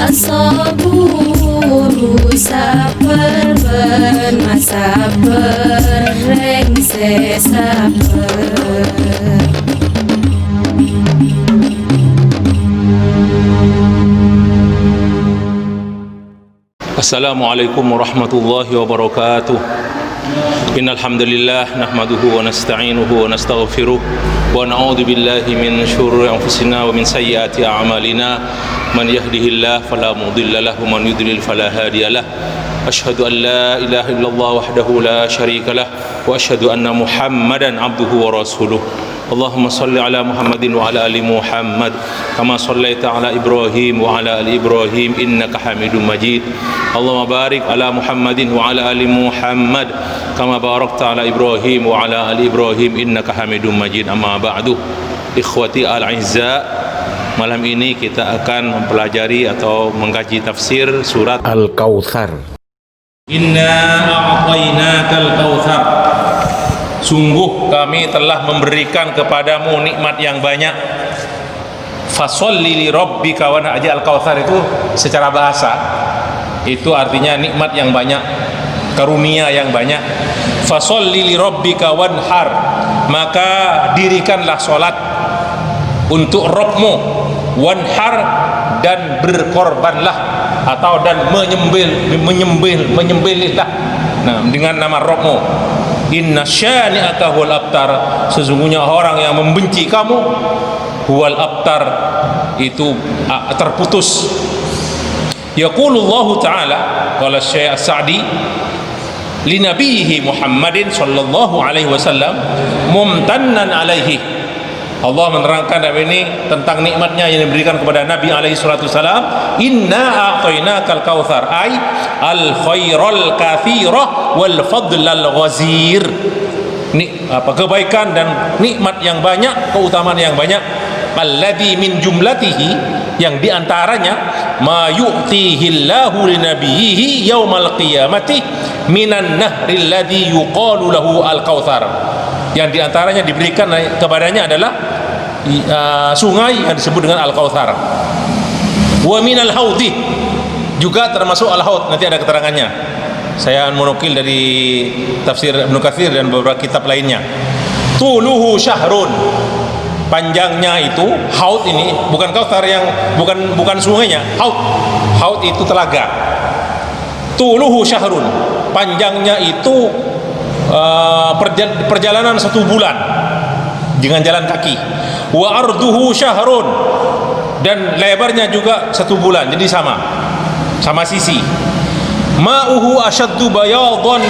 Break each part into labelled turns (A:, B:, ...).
A: As-saburu sabar ben masabar rengse sabar.
B: Assalamualaikum warahmatullahi wabarakatuh. Innal hamdalillah nahmaduhu wa nasta'inuhu wa nastaghfiruh wa na'udzu billahi min syururi anfusina wa min sayyiati a'malina. Man yahdihillahu fala mudilla lahu wa man yudlil fala hadiyalah. Asyhadu an la ilaha illallah wahdahu la syarika lah wa asyhadu anna Muhammadan abduhu wa rasuluh. Allahumma salli ala Muhammadin wa ala ali Muhammad kama sallaita ala Ibrahim wa ala ali Ibrahim innaka Hamidum Majid. Allahumma barik ala Muhammadin wa ala ali Muhammad kama barakta ala Ibrahim wa ala ali Ibrahim innaka Hamidum Majid. Amma ba'du. Ikhwati al-'izza, malam ini kita akan mempelajari atau mengkaji tafsir surat
C: Al-Kautsar.
B: Inna a'tainakal kautsar. Sungguh kami telah memberikan kepadamu nikmat yang banyak. Fasholli li rabbika wanhar. Al-Kautsar itu secara bahasa itu artinya nikmat yang banyak, karunia yang banyak. Fasholli li rabbika wanhar, maka dirikanlah salat untuk Rabbmu, wanhar, dan berkorbanlah atau dan menyembelihlah dengan nama Rabbmu. Inna syani'aka huwal abtar, sesungguhnya orang yang membenci kamu huwal abtar, itu terputus. Yaqulullahu ta'ala qala Syekh As-Sa'di li nabiyhi Muhammadin sallallahu alaihi wasallam mumtannan alaihi. Allah menerangkan ini tentang nikmatnya yang diberikan kepada Nabi alaihi salatu wasalam. Inna a'tainakal kautsar, ay al khairal katsirah wal fadlal ghazir. Kebaikan dan nikmat yang banyak, keutamaan yang banyak. Alladzi min jumlatihi, yang diantaranya ma yu'tihillahu li nabiyhi yaumal qiyamati minan nahril ladzi yuqalu lahu al kautsar. Yang diantaranya diberikan kepadanya adalah sungai yang disebut dengan Al-Kautsar. Wa minal haudi, juga termasuk al-haud, nanti ada keterangannya. Saya menukil dari tafsir Ibnu Katsir dan beberapa kitab lainnya. Tuluhu syahrun, panjangnya itu haud ini, bukan Kautsar yang bukan sungainya, haud itu telaga. Tuluhu syahrun, panjangnya itu perjalanan 1 bulan dengan jalan kaki. Wa arduhu syahrun, dan lebarnya juga 1 bulan, jadi sama sisi. Ma'uhu asyaddu bayadhan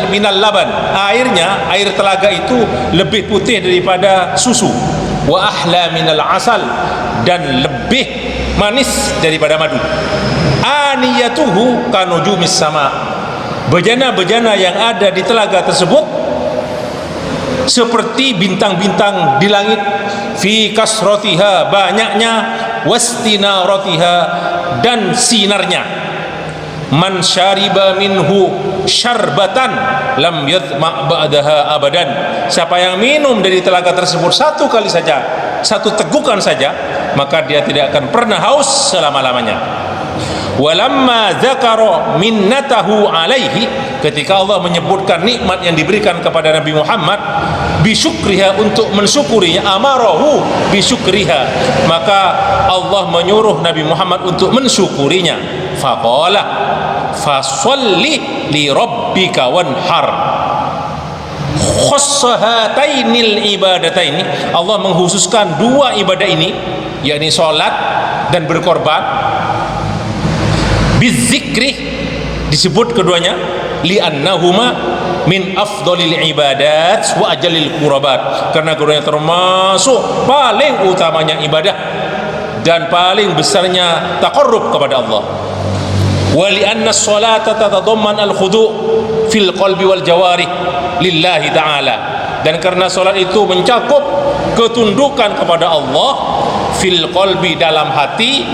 B: minal laban, air telaga itu lebih putih daripada susu. Wa ahla minal asal, dan lebih manis daripada madu. Aniyatuhu kanujumis sama, bejana-bejana yang ada di telaga tersebut seperti bintang-bintang di langit. Fi kasratiha, banyaknya, wastinaratiha, dan sinarnya. Man syariba minhu syarbatan lam yadma' ba'daha abadan, siapa yang minum dari telaga tersebut 1 kali saja, 1 tegukan saja, maka dia tidak akan pernah haus selama-lamanya. Walamma dzakara minnatahu alaihi, ketika Allah menyebutkan nikmat yang diberikan kepada Nabi Muhammad, bisyukriha, untuk mensyukurinya, amarahu bisyukriha, maka Allah menyuruh Nabi Muhammad untuk mensyukurinya. Faqala fasholli li rabbika wanhar. Khassahatainil ibadataini, Allah mengkhususkan 2 ibadah ini, yakni salat dan berkorban. Bizikri, disebut keduanya, li'annahuma min afdalil ibadat wa ajalil qurabat, karena keduanya termasuk paling utamanya ibadah dan paling besarnya taqarrub kepada Allah. Wa li'anna as-salata tatadamman al-khudu' fil qalbi wal jawarih lillahi ta'ala, dan karena salat itu mencakup ketundukan kepada Allah, fil qalbi, dalam hati,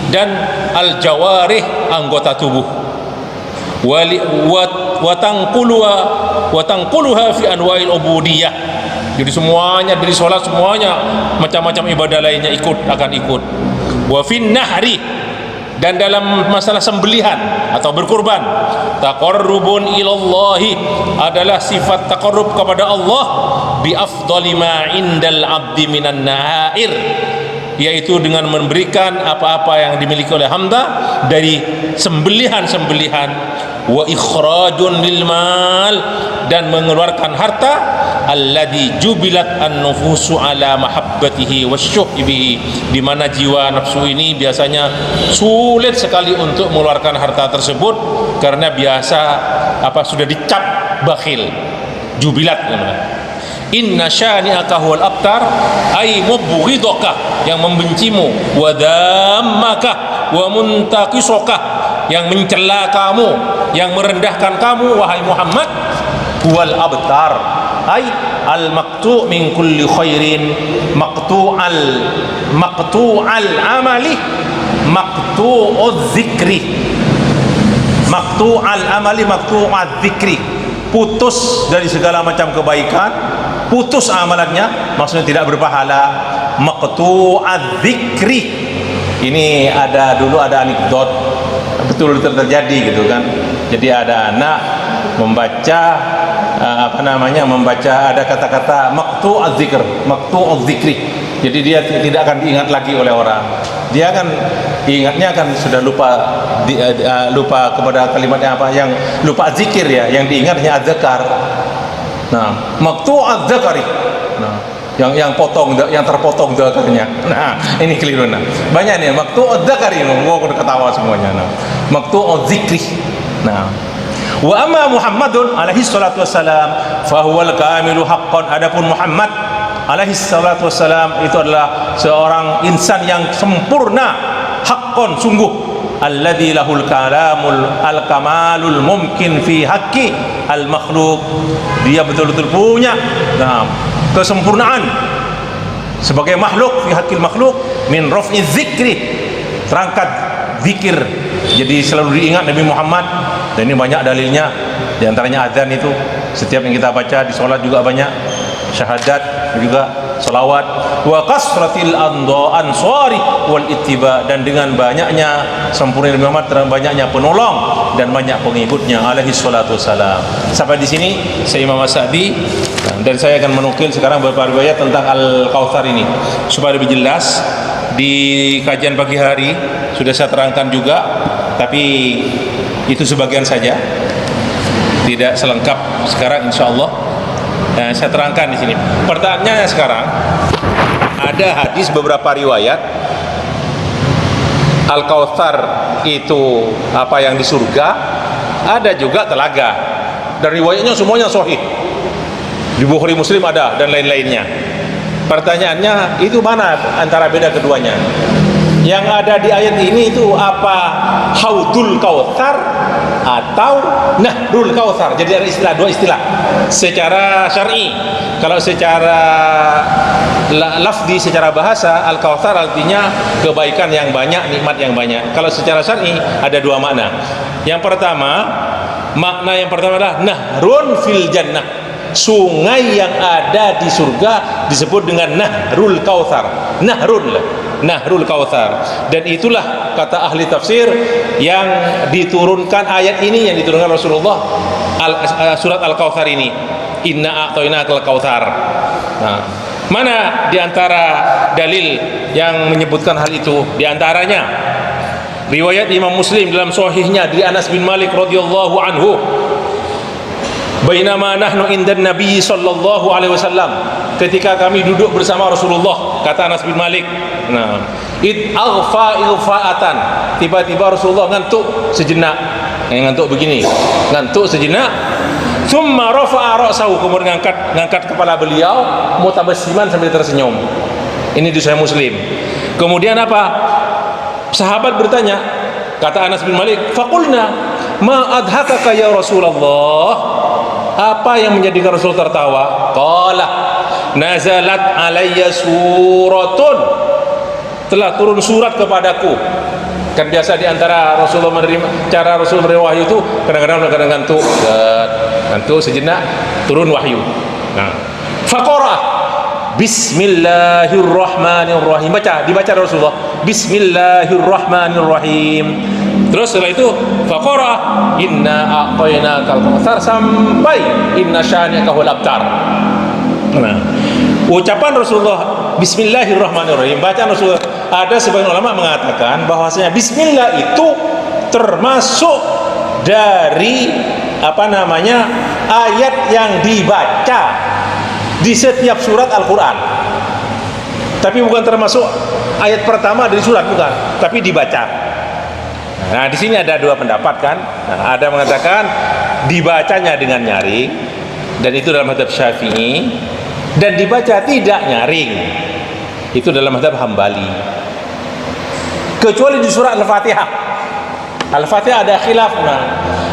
B: dan al-jawarih, anggota tubuh. Wa tanquluha fi anwa'il ubudiyah, jadi semuanya dari sholat, semuanya macam-macam ibadah lainnya akan ikut. Wa fin nahri, Dan dalam masalah sembelihan atau berkurban, taqarrubun ilallahi adalah sifat taqarrub kepada Allah bi afdali ma indal abdi minan nahair, yaitu dengan memberikan apa-apa yang dimiliki oleh hamba dari sembelihan-sembelihan, wa ikhrajun lil mal, dan mengeluarkan harta, alladhi jubilat an-nufusu ala mahabbatihi wasyuhi bihi, di mana jiwa nafsu ini biasanya sulit sekali untuk mengeluarkan harta tersebut karena biasa sudah dicap bakhil, jubilat. Inna syani'aka huwal abtar, ay mubghidaka, yang membencimu, wa dammaka wa muntaqisaka, yang mencela kamu, yang merendahkan kamu wahai Muhammad, huwal abtar, ay al maqtu' min kulli khairin, maqtu'al amali, maqtu'udz zikri, maqtu'al amali, maqtu'adz zikri, putus dari segala macam kebaikan, putus amalannya, maksudnya tidak berpahala. Maqtu'adz zikri, ini dulu ada anekdot, betul terjadi gitu kan. Jadi ada anak membaca membaca ada kata-kata maqtu'adz zikr, maqtu'udz zikri. Jadi dia tidak akan diingat lagi oleh orang. Dia kan ingatnya kan sudah lupa kepada kalimatnya yang lupa zikir ya, yang diingatnya adzkar. Nah, maqtu'adz zakari. Nah, yang terpotong zakarnya. Nah, ini keliru. Nah, banyak nih maqtu'adz zakari, mau ketawa semuanya. Nah, maqtu'udz zikri. Nah, wa amma Muhammadun alaihi salatu wassalam fa huwal kamilu haqqan, adapun Muhammad alaihi salatu wassalam itu adalah seorang insan yang sempurna, haqqan, sungguh, alladzi lahul kalamul al-kamalul mumkin fi haqqi al-makhluk, dia betul-betul punya kesempurnaan sebagai makhluk, fi haqqil makhluk, min raf'i dzikri, terangkat zikir, jadi selalu diingat Nabi Muhammad. Dan ini banyak dalilnya, di antaranya azan itu setiap yang kita baca di sholat juga banyak, syahadat juga, salawat, wa kasratil ansari wal ittiba, dan dengan banyaknya sempurna Nabi Muhammad, dan banyaknya penolong dan banyak pengikutnya alaihi salatu wassalam. Sampai di sini saya Imam As-Sa'di, dan saya akan menukil sekarang beberapa riwayat tentang Al-Kautsar ini supaya lebih jelas. Di kajian pagi hari sudah saya terangkan juga, tapi itu sebagian saja, tidak selengkap sekarang insyaallah. Nah, saya terangkan di sini. Pertanyaannya sekarang, ada hadis beberapa riwayat Al-Kautsar itu yang di surga, ada juga telaga, dan riwayatnya semuanya sahih. Di Bukhari, Muslim ada, dan lain-lainnya. Pertanyaannya, itu mana antara beda keduanya? Yang ada di ayat ini itu apa Haudul Kautsar atau Nahrul Kautsar? Jadi ada dua istilah secara syar'i. Kalau secara lafzi, secara bahasa, Al-Kautsar artinya kebaikan yang banyak, nikmat yang banyak. Kalau secara syar'i ada dua makna. Yang pertama, makna yang pertama adalah Nahrun fil Jannah, sungai yang ada di surga disebut dengan Nahrul Kautsar. Nahrul Kautsar. Dan itulah kata ahli tafsir yang diturunkan ayat ini, yang diturunkan Rasulullah, surat Al-Kautsar ini, inna a'tainakal kautsar. Nah, mana di antara dalil yang menyebutkan hal itu? Di antaranya riwayat Imam Muslim dalam sahihnya dari Anas bin Malik radhiyallahu anhu, bainama nahnu indan Nabi sallallahu alaihi wasallam, ketika kami duduk bersama Rasulullah, kata Anas bin Malik, nah, id aghfa ilfaatan, tiba-tiba Rasulullah ngantuk sejenak, ngantuk begini, ngantuk sejenak, thumma rafa'a ra'sahu, kemudian ngangkat kepala beliau, mutabassiman, sambil tersenyum. Ini di Sahih Muslim. Kemudian apa? Sahabat bertanya, kata Anas bin Malik, faqulna ma adhakaka ya Rasulullah, apa yang menjadikan Rasul tertawa? Qala nazalat alayya suratun, telah turun surat kepadaku. Kan biasa di antara Rasulullah menerima, cara Rasul menerima wahyu itu kadang-kadang ngantuk sejenak, turun wahyu. Nah, faqara bismillahirrahmanirrahim, dibaca Rasulullah Bismillahirrahmanirrahim. Terus setelah itu faqara inna a'tainakal kautsar sampai inna syani'aka huwal abtar. Nah, ucapan Rasulullah Bismillahirrahmanirrahim, bacaan Rasulullah, ada sebagian ulama mengatakan bahwasanya bismillah itu termasuk dari ayat yang dibaca di setiap surat Al-Qur'an. Tapi bukan termasuk ayat pertama dari surat, bukan, tapi dibaca. Nah, di sini ada dua pendapat kan. Nah, ada mengatakan dibacanya dengan nyaring, dan itu dalam mazhab Syafi'i, dan dibaca tidak nyaring, itu dalam mazhab Hambali. Kecuali di surat Al-Fatihah. Al-Fatihah ada khilaf.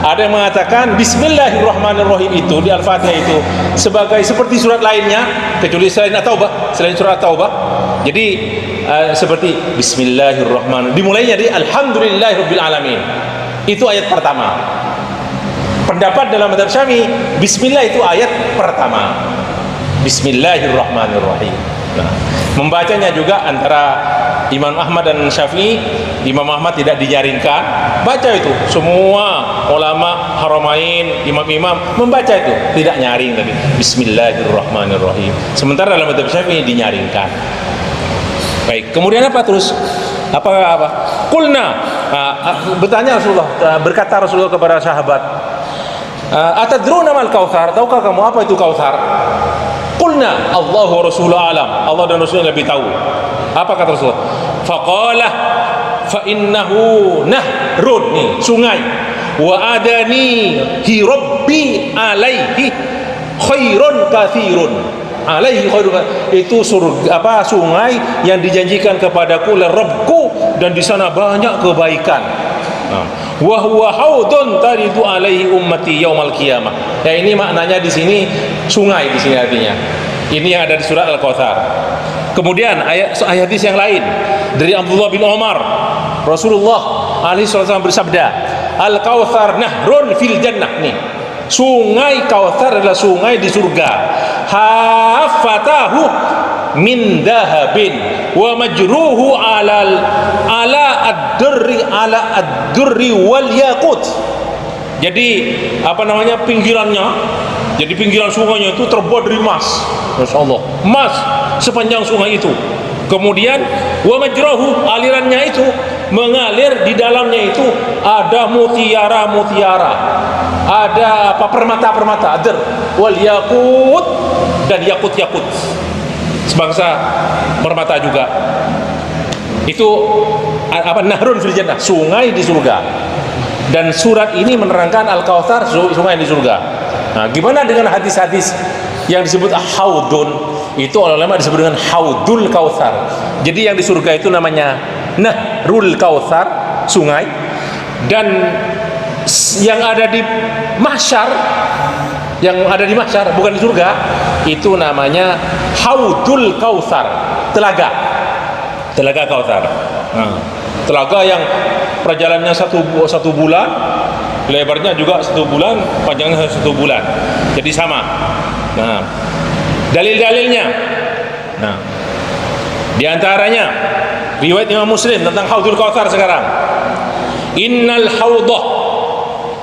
B: Ada yang mengatakan Bismillahirrahmanirrahim itu di Al-Fatihah itu seperti surat lainnya, kecuali selain At-Taubah, selain surat At-Taubah. Jadi seperti Bismillahirrahmanirrahim, dimulainya dari Alhamdulillahirabbil alamin. Itu ayat pertama. Pendapat dalam mazhab Syafi'i, Bismillah itu ayat pertama. Bismillahirrahmanirrahim. Nah, membacanya juga antara Imam Ahmad dan Syafi'i. Imam Ahmad tidak dinyaringkan, baca itu semua ulama Haramain, imam-imam membaca itu tidak nyaring tadi Bismillahirrahmanirrahim. Sementara dalam mazhab Syafi'i dinyaringkan. Baik, kemudian apa terus? Apa? Qulna, bertanya Rasulullah, berkata Rasulullah kepada sahabat, atadruna mal kautsar? Tahukah kamu apa itu kautsar? Qulna Allahu wa rasuluhu alam. Allah dan Rasulnya lebih tahu. Apa kata Rasulullah? Faqala fa innahu nahrun, nih sungai, wa adani hi rabbi alaihi khairun katsirun. Alaihi khairun, itu surga, sungai yang dijanjikan kepadaku oleh Rabbku, dan di sana banyak kebaikan. Wa huwa haudun taridu alaihi ummati yaumal qiyamah. Ya, ini maknanya di sini sungai, di sini artinya. Ini yang ada di surat Al-Kautsar. Kemudian ayat hadis yang lain dari Abdullah bin Umar, Rasulullah alaihi wasallam bersabda, Al-Kautsar nahrun fil jannah. Nih, sungai Kautsar adalah sungai di surga. Hafatahu min dahabin wa majruhu ala ad-durri wal yaqut. Jadi pinggirannya, jadi pinggiran sungainya itu terbuat dari emas. Masyaallah, emas sepanjang sungai itu. Kemudian wa majruhu, alirannya itu mengalir, di dalamnya itu ada mutiara-mutiara, ada permata-permata, adr wal yaqut, dan yakut-yakut, sebangsa permata juga. Itu nahrun fil jannah, sungai di surga. Dan surat ini menerangkan Al-Kautsar, sungai di surga. Nah, gimana dengan hadis-hadis yang disebut haudun? Itu ulama disebut dengan haudul kautsar. Jadi yang di surga itu namanya Nahrul Kautsar, sungai. Dan yang ada di mahsyar, bukan di surga, itu namanya Haudul Kautsar, telaga Kautsar. Nah, telaga yang perjalanannya satu bulan, lebarnya juga 1 bulan, panjangnya 1 bulan, jadi sama. Nah, dalil-dalilnya, nah, diantaranya riwayat Imam Muslim tentang Haudul Kautsar sekarang. Innal haudah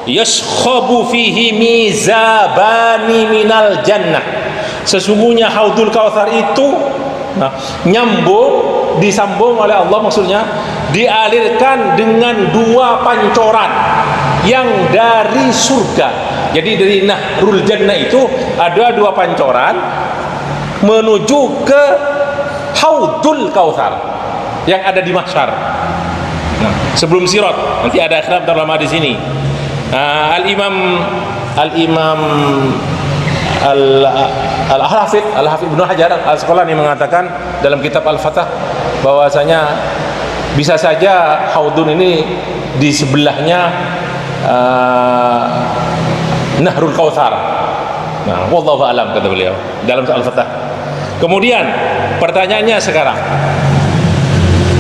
B: yashkhabu fihi mizabani minal jannah. Sesungguhnya Haudul Kautsar itu disambung oleh Allah, maksudnya dialirkan dengan 2 pancoran yang dari surga. Jadi dari Nahrul Jannah itu ada 2 pancoran menuju ke Haudul Kautsar yang ada di mahsyar. Nah, sebelum Sirat, nanti ada khilaf ulama di sini. Al-Imam Al-Hafidh Ibnu Hajar Al-Asqalani mengatakan dalam kitab Al-Fathah bahwasanya bisa saja haudun ini di sebelahnya Nahrul Kautsar. Nah, wallahu a'lam, kata beliau dalam Al-Fathah. Kemudian pertanyaannya sekarang,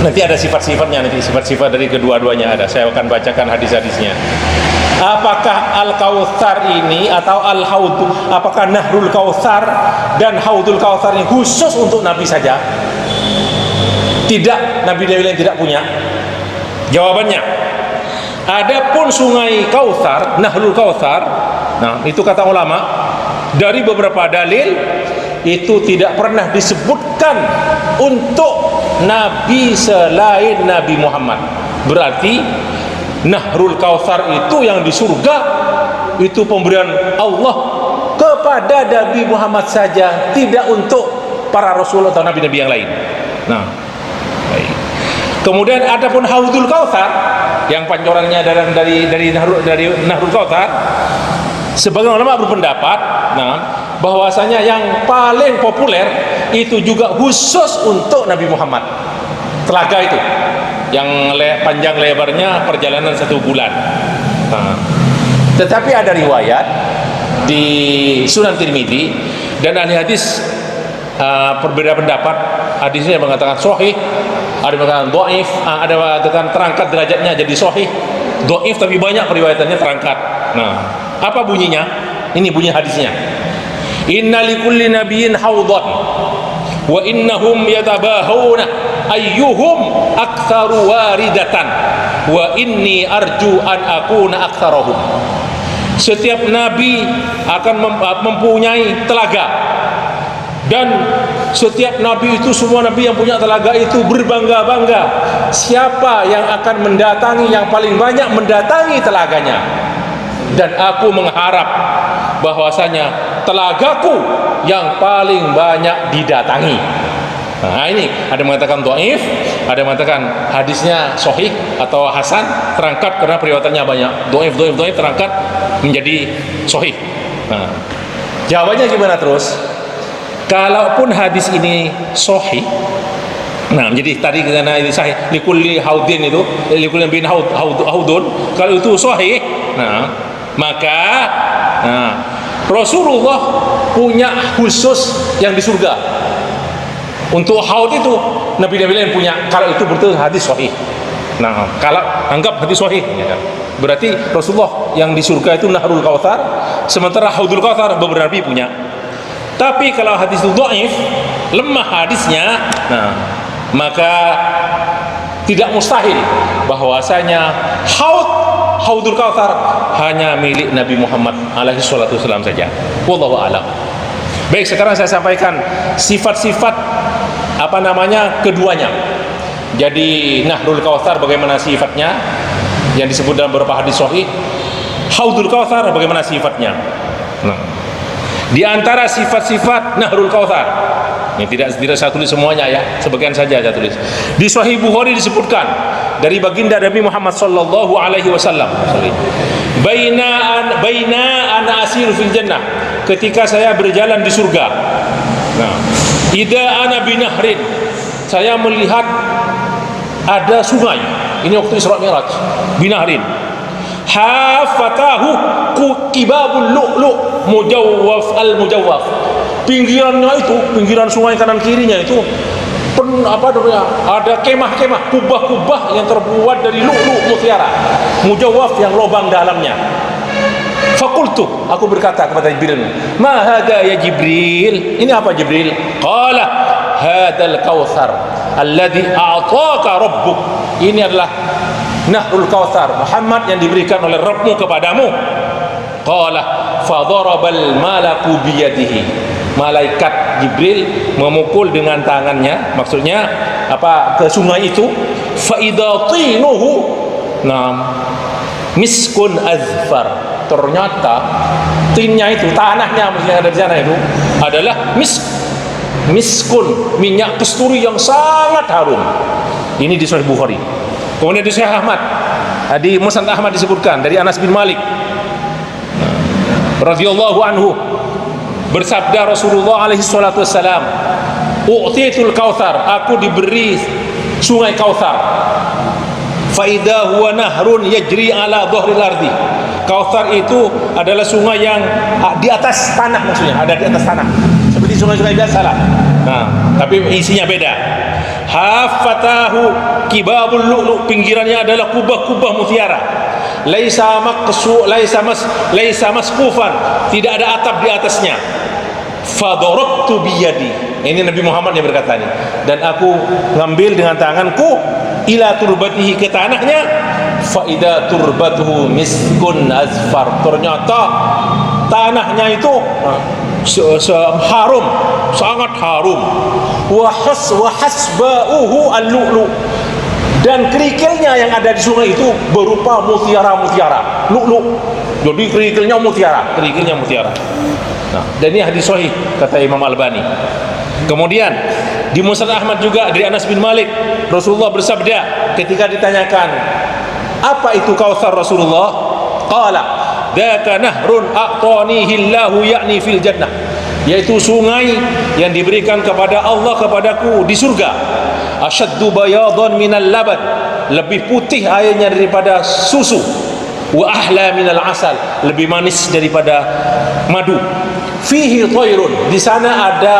B: nanti ada sifat-sifatnya, nanti sifat-sifat dari kedua-duanya ada. Saya akan bacakan hadis-hadisnya. Apakah Al-Kautsar ini atau Al-Haud, apakah Nahrul Kautsar dan Haudul Kautsar ini khusus untuk Nabi saja? Tidak, nabi-nabi lain tidak punya? Jawabannya, adapun sungai Kautsar, Nahrul Kautsar, nah itu kata ulama, dari beberapa dalil itu tidak pernah disebutkan untuk nabi selain Nabi Muhammad. Berarti Nahrul Kautsar itu yang di surga itu pemberian Allah kepada Nabi Muhammad saja, tidak untuk para rasul atau nabi-nabi yang lain. Nah, baik. Kemudian adapun Haudul Kautsar yang pancorannya dari Nahrul Kautsar, sebagian ulama berpendapat bahwasanya yang paling populer itu juga khusus untuk Nabi Muhammad. Telaga itu yang panjang lebarnya perjalanan 1 bulan. Tetapi ada riwayat di Sunan Tirmidzi dan ahli hadis berbeda pendapat. Hadisnya mengatakan sahih, ada yang mengatakan dhaif, ada yang mengatakan terangkat derajatnya jadi sahih, dhaif tapi banyak periwayatannya terangkat. Nah, apa bunyinya? Ini bunyi hadisnya. Inna likulli nabiyyin hawdan wa innahum yatabahuna ayyuhum aktsaru waridatan wa inni arju an akuna aktsarahum. Setiap nabi akan mempunyai telaga, dan setiap nabi itu, semua nabi yang punya telaga itu berbangga-bangga siapa yang akan mendatangi, yang paling banyak mendatangi telaganya. Dan aku mengharap bahwasanya telagaku yang paling banyak didatangi. Nah, ini ada yang mengatakan dhaif, ada yang mengatakan hadisnya sahih atau hasan, terangkat karena periwayatannya banyak. Dhaif terangkat menjadi sahih. Nah, jawabannya gimana terus? Kalaupun hadis ini sahih, nah jadi tadi karena ini sahih likulli haudin itu, likulli bin haudun, kalau itu sahih, nah maka Rasulullah punya khusus yang di surga. Untuk haud itu nabi-nabi lain punya, kalau itu betul hadis sahih. Nah, kalau anggap hadis sahih, ya kan? Berarti Rasulullah yang di surga itu Nahrul Kautsar, sementara Haudul Kautsar beberapa nabi punya. Tapi kalau hadis itu dhaif, lemah hadisnya, nah maka tidak mustahil bahwasanya Haudul Kautsar hanya milik Nabi Muhammad alaihi salatu wasallam saja. Wallahu a'lam. Baik, sekarang saya sampaikan sifat-sifat keduanya. Jadi Nahrul Kautsar bagaimana sifatnya yang disebut dalam beberapa hadis sahih, Haudul Kautsar bagaimana sifatnya. Nah, di antara sifat-sifat Nahrul Kautsar, ini tidak saya tulis semuanya ya, sebagian saja saya tulis. Di Sahih Bukhari disebutkan dari baginda Nabi Muhammad sallallahu alaihi wasallam, baina ana asiru fil jannah, ketika saya berjalan di surga. Nah, idza ana binahrin, saya melihat ada sungai. Ini waktu Isra Mi'raj. Binahrin hafatahu kibabul lu'lu' mujawwaf al-mujawwaf. Pinggirannya itu, pinggiran sungai kanan kirinya itu ada kemah-kemah, kubah-kubah yang terbuat dari lu'lu' mutiara, mujawwaf yang lubang dalamnya. Fakultu, aku berkata kepada Jibril, ma hada ya Jibril? Ini apa Jibril? Qala hadal kautsar alladhi a'taka rabbuk. Ini adalah Nahrul Kautsar Muhammad yang diberikan oleh Rabbmu kepadamu. Qala fadarabal malaku biyadihi. Malaikat Jibril memukul dengan tangannya, maksudnya ke sungai itu. Fa idza tinuhu miskun azfar. Ternyata tinnya itu, tanahnya yang ada di sana itu adalah miskun, minyak kasturi yang sangat harum. Ini di Sahih Bukhari. Kemudian di Sahih Ahmad, di Musnad Ahmad disebutkan dari Anas bin Malik radhiyallahu anhu, bersabda Rasulullah alaihi salatu wassalam, u'titul kautsar, aku diberi sungai Kautsar. Fa idza huwa nahrun yajri ala dhahril ardi. Kautsar itu adalah sungai yang di atas tanah, maksudnya ada di atas tanah, seperti sungai-sungai biasa lah. Nah, tapi isinya beda. Hafatahu kibabul lu'lu, pinggirannya adalah kubah-kubah mutiara. Laisa maskufan, tidak ada atap di atasnya. Fadarabtu biyadi, Ini Nabi Muhammad yang berkata ini. Dan aku ngambil dengan tanganku ila turbatihi, ke tanahnya, fa idza turbatuhu miskun azfar. Ternyata tanahnya itu harum, sangat harum. Wa hasba'uhu al-lu'lu, dan kerikilnya yang ada di sungai itu berupa mutiara-mutiara, lu'lu. Jadi kerikilnya mutiara. Nah, dan ini hadis sahih kata Imam Albani. Kemudian di Musnad Ahmad juga dari Anas bin Malik, Rasulullah bersabda ketika ditanyakan apa itu Kautsar Rasulullah, qala dzaka nahrun a'tanihi Allahu ya'ni fil jannah, yaitu sungai yang diberikan kepada Allah kepadaku di surga. Asyaddu bayadan minal laban, lebih putih airnya daripada susu. Wa ahla minal asal, lebih manis daripada madu. Fihi thayrun, di sana ada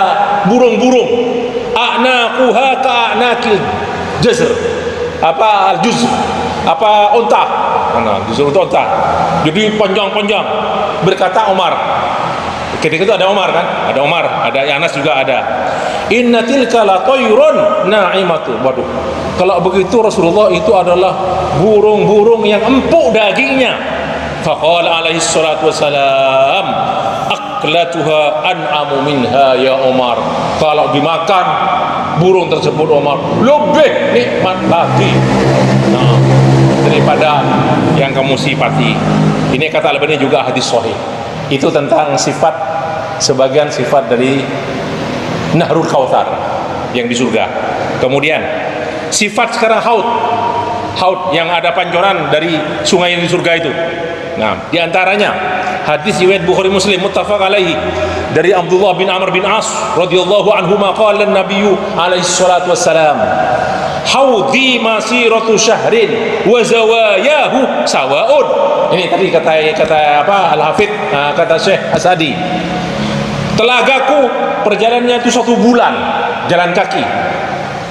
B: burung-burung. A'naquha ka'anaqil jazr, apa al-juz, apa unta. Nah, justru unta. Jadi panjang-panjang. Berkata Umar, ketika itu ada Umar kan? Ada Umar, ada Anas juga ada. Inna tilka la tayrun na'imatu. Waduh, kalau begitu Rasulullah itu adalah burung-burung yang empuk dagingnya. Faqala alaihi salatu wassalam, aklatuha an'amu minha ya Umar. Kalau dimakan burung tersebut Umar, lebih nikmat lagi daripada yang kamu sifati. Ini kata Al-Albani juga hadis sahih. Itu tentang sifat, sebagian sifat dari Nahrul Kautsar yang di surga. Kemudian sifat sekarang haud yang ada pancoran dari sungai yang di surga itu. Nah, di antaranya hadis riwayat Bukhari Muslim muttafaq alaihi dari Abdullah bin Amr bin As radhiyallahu anhuma, qala an-nabiyyu alaihi salatu wassalam, haudhi masiratu syahrin wa zawayahu sawaun. Ini tadi kata apa Al-Hafidz, kata Syekh Asadi, telagaku perjalanannya itu 1 bulan jalan kaki.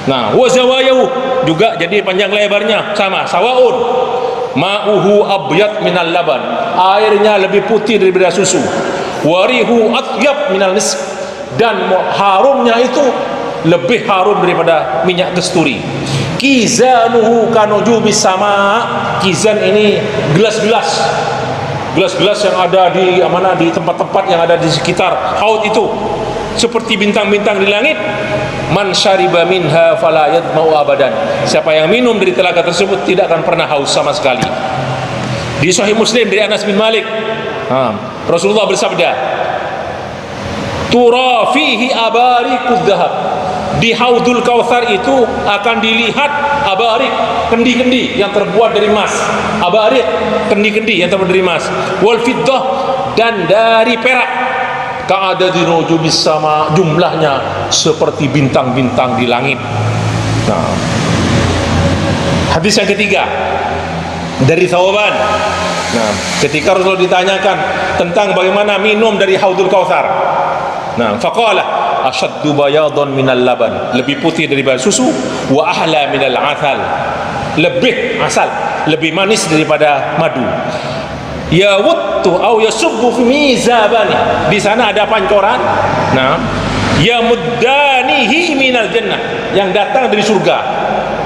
B: Nah, wa zawayahu juga jadi panjang lebarnya sama, sawaun. Ma'uhu abyad minal laban, airnya lebih putih daripada susu. Warihu atyab minal misk, dan harumnya itu lebih harum daripada minyak kasturi. Kizanuhu kanujubis sama, kizan ini gelas-gelas yang ada di di tempat-tempat yang ada di sekitar haud itu seperti bintang-bintang di langit. Man syariba minha fala yadma'u abadan, siapa yang minum dari telaga tersebut tidak akan pernah haus sama sekali. Di Sahih Muslim dari Anas bin Malik, Rasulullah bersabda, tura fihi abarikud dhahab, di Haudul Kautsar itu akan dilihat abarik, kendi-kendi yang terbuat dari emas. Abarik, kendi-kendi yang terbuat dari emas. Wal fiddah, dan dari perak. Ka'ada di nujubis sama, jumlahnya seperti bintang-bintang di langit. Nah, hadis yang ketiga dari Thawban. Nah, ketika Rasulullah ditanyakan tentang bagaimana minum dari Haudul Kautsar, nah, faqala asyaddu bayadan minal laban, lebih putih daripada susu. Wa ahla minal asal, lebih lebih manis daripada madu. Ya wuttu au yasubbu fi mizabani, di sana ada pancoran. Nah, ya muddanihi minal jannah, yang datang dari surga.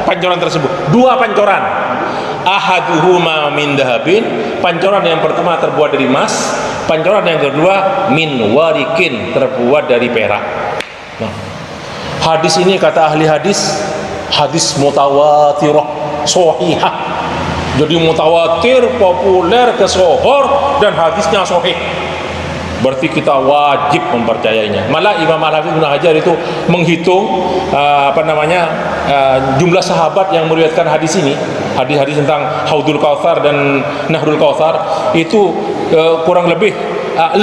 B: Pancoran tersebut 2 pancoran. Ahaduhuma min dahabin, pancoran yang pertama terbuat dari emas, pancoran yang kedua min warikin, terbuat dari perak. Nah, hadis ini kata ahli hadis, hadis mutawatirah sahihah. Jadi mutawatir, populer, kesohor, dan hadisnya sahih. Berarti kita wajib mempercayainya. Malah Imam Al-Hafidz Ibnu Hajar itu menghitung jumlah sahabat yang meriwayatkan hadis ini, hadis-hadis tentang Haudul Kautsar dan Nahrul Kautsar itu kurang lebih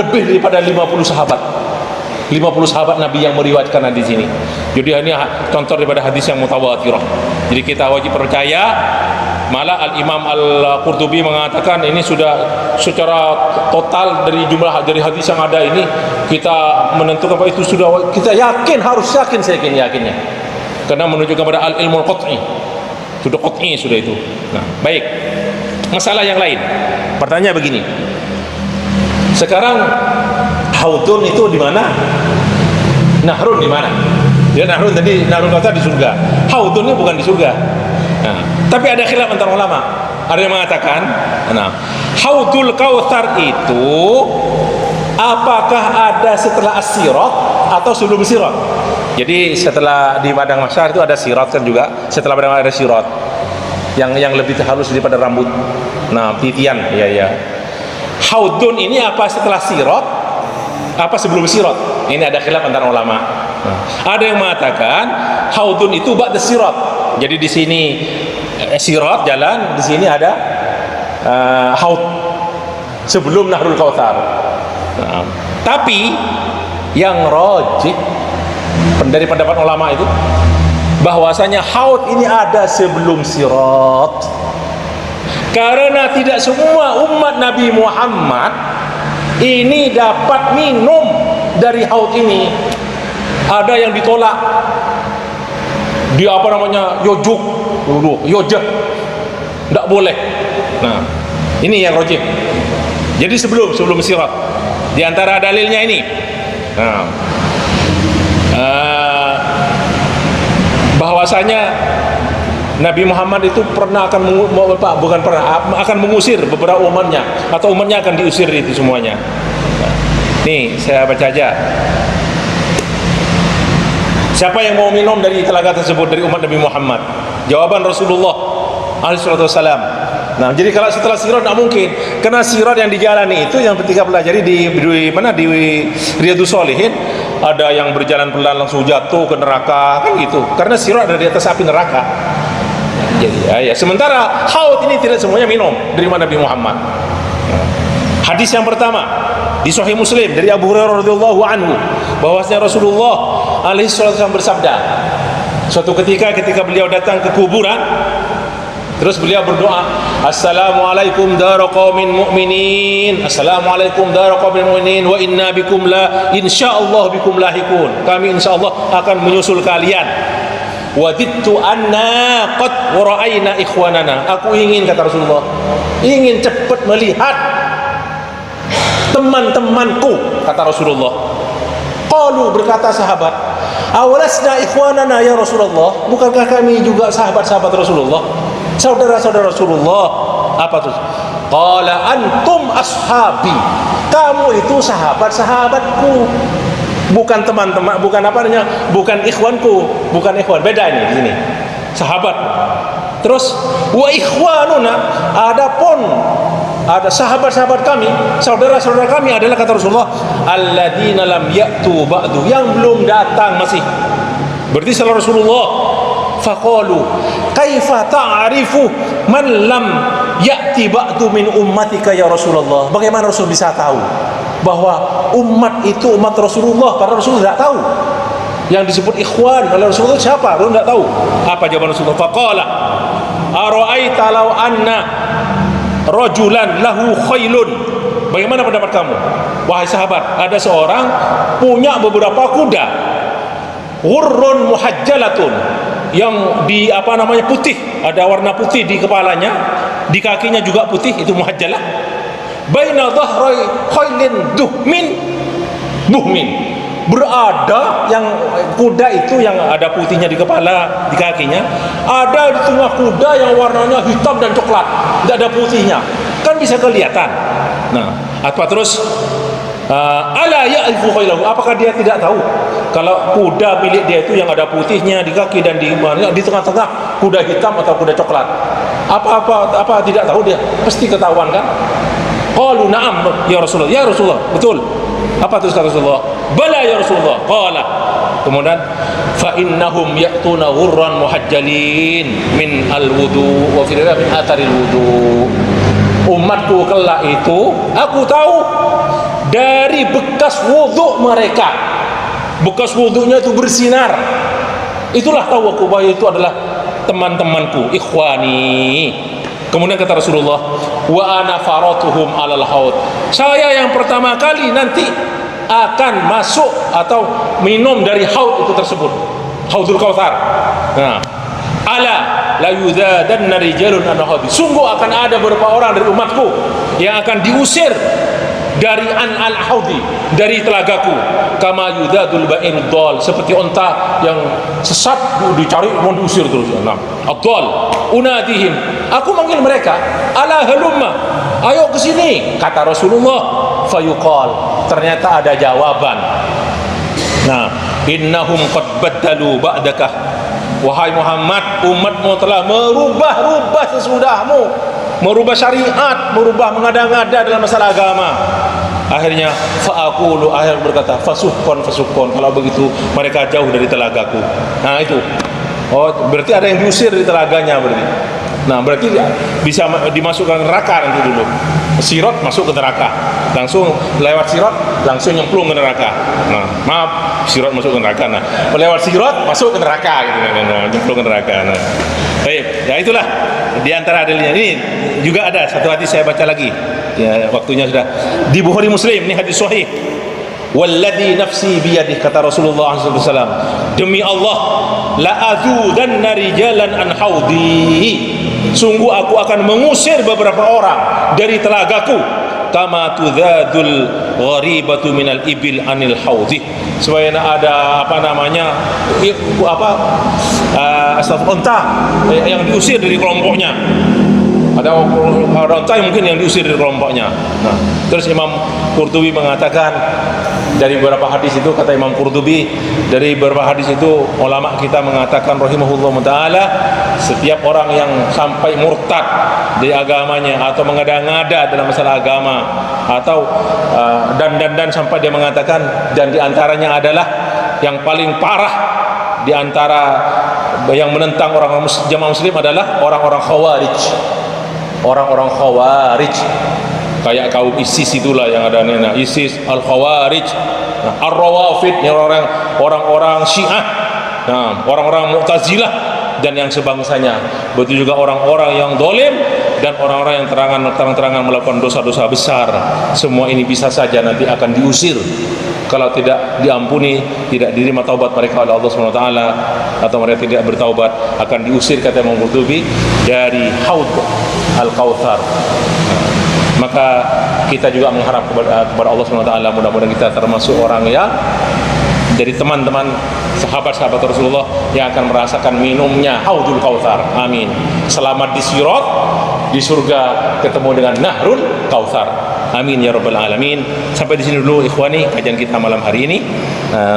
B: daripada 50 sahabat. 50 sahabat Nabi yang meriwayatkan hadis ini. Jadi ini contoh daripada hadis yang mutawatirah. Jadi kita wajib percaya. Malah Al-Imam Al-Qurtubi mengatakan ini sudah secara total dari jumlah dari hadis yang ada ini, kita menentukan apa itu sudah kita yakin, harus yakin yakinnya. Karena menunjukkan pada al-ilmul qat'i. Sudah qat'i sudah itu. Nah, baik. Masalah yang lain. Pertanyaan begini. Sekarang Haudun itu di mana? Nahrun di mana? Ya Nahrun tadi, Nahrul Kautsar di surga. Haudun ini bukan di surga. Nah, tapi ada khilaf antara ulama. Ada yang mengatakan, nah, Haudul Kautsar itu apakah ada setelah as-sirat atau sebelum sirat? Jadi setelah di padang mahsyar itu ada sirat kan juga. Setelah padang mahsyar ada sirat. Yang lebih halus daripada rambut. Nah, titian, ya. Haudun ini apa setelah sirat? Apa sebelum sirat? Ini ada khilaf antara ulama. Nah, ada yang mengatakan haudun itu ba'da sirat. Jadi di sini sirat jalan, di sini ada haud sebelum Nahrul Kautsar. Nah, tapi yang rajih dari pendapat ulama itu bahwasanya haud ini ada sebelum sirat. Karena tidak semua umat Nabi Muhammad ini dapat minum dari haud ini. Ada yang ditolak. Dia yojah. Tidak boleh. Nah, ini yang rajih. Jadi sebelum sirat. Di antara dalilnya ini. Nah, bahwasanya Nabi Muhammad itu akan mengusir beberapa umatnya, atau umatnya akan diusir itu semuanya. Nah, nih saya baca aja. Siapa yang mau minum dari telaga tersebut dari umat Nabi Muhammad? Jawaban Rasulullah SAW. Nah, jadi kalau setelah sirat tidak mungkin, karena sirat yang dijalani itu yang ketika pelajari di Riyadhus Shalihin, ada yang berjalan pelan langsung jatuh ke neraka kan gitu, karena sirat ada di atas api neraka. Jadi ya. Sementara haud ini tidak semuanya minum dari Nabi Muhammad. Hadis yang pertama di Sahih Muslim dari Abu Hurairah radhiyallahu anhu, bahwasanya Rasulullah alaihi wasallam bersabda, suatu ketika beliau datang ke kuburan, terus beliau berdoa, Assalamualaikum dara qaumin mu'minin, Assalamualaikum dara qaumin mu'minin, wa inna bikum la insyaallah bikum lahikun. Kami insyaallah akan menyusul kalian. Wadittu anna qad wara'aina ikhwanana. Aku ingin, kata Rasulullah, ingin cepat melihat teman-temanku, kata Rasulullah. Qalu, berkata sahabat, awalasna ikhwanana ya Rasulullah, bukankah kami juga sahabat-sahabat Rasulullah, saudara-saudara Rasulullah? Apa tuh? Qala antum ashabi, kamu itu sahabat-sahabatku, bukan teman-teman, bukan bukan ikhwanku, bukan ikhwan, beda ini di sini. Sahabat. Terus wa ikhwanuna, ada sahabat-sahabat kami, saudara-saudara kami adalah, kata Rasulullah, alladzina lam ya'tu ba'du, yang belum datang masih. Berarti setelah Rasulullah, faqalu kaifa ta'rifu man lam ya'ti ba'du min ummatika ya Rasulullah? Bagaimana Rasul bisa tahu bahwa umat itu umat Rasulullah? Karena Rasul tidak tahu. Yang disebut ikhwan oleh Rasulullah siapa? Rasul tidak tahu. Apa jawaban Rasulullah? Faqala ara'aita law anna rajulan lahu khailun. Bagaimana pendapat kamu, wahai sahabat, ada seorang punya beberapa kuda, ghurrun muhajjalatun, yang putih, ada warna putih di kepalanya, di kakinya juga putih, itu muhajjalah. Baina dhahrai khailin buhmin, berada yang kuda itu yang ada putihnya di kepala, di kakinya, ada di tengah kuda yang warnanya hitam dan coklat, tidak ada putihnya, kan bisa kelihatan. Nah, apa terus? Ala ya'rifu khailahu, apakah dia tidak tahu kalau kuda milik dia itu yang ada putihnya di kaki dan di tengah-tengah kuda hitam atau kuda coklat? Apa tidak tahu dia? Pasti ketahuan kan? Qalu na'am ya Rasulullah. Ya Rasulullah, betul. Apa terus kata Rasulullah? Bala ya Rasulullah. Qala, kemudian fa innahum ya'tuna ghurran muhajjalin min al-wudu wa fi min atharil wudu. Umatku kelak itu aku tahu dari bekas wudhu mereka. Bekas wudhunya itu bersinar. Itulah tahu aku bahwa itu adalah teman-temanku, ikhwani. Kemudian kata Rasulullah, wa ana faratuhum alal haud. Saya yang pertama kali nanti akan masuk atau minum dari haud itu tersebut, Haudul Kautsar. Nah, ala la yuzadanna rijalun an haudi. Sungguh akan ada beberapa orang dari umatku yang akan diusir dari al-haudi, dari telagaku, kama yudadul ba'irud dal, seperti unta yang sesat dicari mau diusir terus. Nah, ad-dal unadihim, aku manggil mereka, ala halumma, ayo ke sini, kata Rasulullah. Fayuqal, ternyata ada jawaban. Nah, innahum qad baddalu ba'daka, wahai Muhammad, umatmu telah merubah sesudahmu, merubah syariat, merubah mengada-ngada dalam masalah agama. Akhirnya fa'aqulu, akhir berkata fasuhkon, kalau begitu mereka jauh dari telagaku. Nah itu, oh berarti ada yang diusir dari telaganya berarti. Nah berarti bisa dimasukkan neraka nanti dulu. Sirot masuk ke neraka, langsung lewat sirot langsung nyemplung ke neraka. Nah maaf, sirot masuk ke neraka. Nah lewat sirot masuk ke neraka gitu, nyemplung ke neraka. Nah baik, ya itulah di antara dalilnya. Ini juga ada satu hadis saya baca lagi. Ya, waktunya sudah. Di Bukhari Muslim, ini hadis sahih. Walladzi nafsi biyadih, kata Rasulullah SAW, demi Allah, la azudanna rijalan an haudi, sungguh aku akan mengusir beberapa orang dari telagaku, kama tudadul gharibatu minal ibil anil haudi, supaya ada unta yang diusir dari kelompoknya. Ada unta mungkin yang diusir dari kelompoknya. Nah, terus Imam Qurtubi mengatakan dari beberapa hadis itu, kata Imam Qurtubi, dari beberapa hadis itu ulama kita mengatakan rahimahullah taala, setiap orang yang sampai murtad dari agamanya atau mengada-ngada dalam masalah agama atau dan sampai dia mengatakan, dan diantaranya adalah yang paling parah di antara yang menentang orang jamaah muslim adalah orang-orang khawarij. Orang-orang khawarij kayak kaum ISIS itulah yang ada, nah ISIS, al-khawarij, nah, ar-rawafid, yang orang-orang Syiah, nah orang-orang Mu'tazilah dan yang sebangsanya. Begitu juga orang-orang yang dolim dan orang-orang yang terang-terangan melakukan dosa-dosa besar. Semua ini bisa saja nanti akan diusir kalau tidak diampuni, tidak diterima taubat mereka oleh Allah Subhanahu wa taala, atau mereka tidak bertaubat, akan diusir, kata Imam Qurtubi, dari haud al-kautsar. Maka kita juga mengharap kepada Allah Subhanahu wa taala, mudah-mudahan kita termasuk orang yang dari teman-teman sahabat-sahabat Rasulullah yang akan merasakan minumnya haudul kautsar. Amin. Selamat di sirat, di surga ketemu dengan nahrul kautsar. Amin ya rabbal alamin. Sampai di sini dulu ikhwani kajian kita malam hari ini,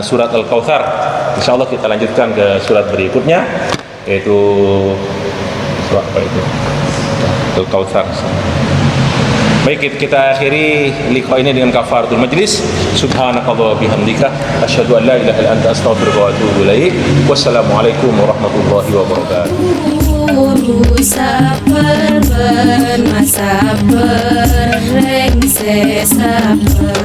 B: surat Al-Kautsar. Insyaallah kita lanjutkan ke surat berikutnya, yaitu surat apa itu? Al-Kautsar. Baik, kita akhiri liqa ini dengan kafaratul majlis. Subhanakallah bihamdika asyhadu an la ilaha illa anta astaghfiruka wa atubu ilaik. Wassalamualaikum warahmatullahi wabarakatuh.
A: Guru sabar bermasa berengsek sabar.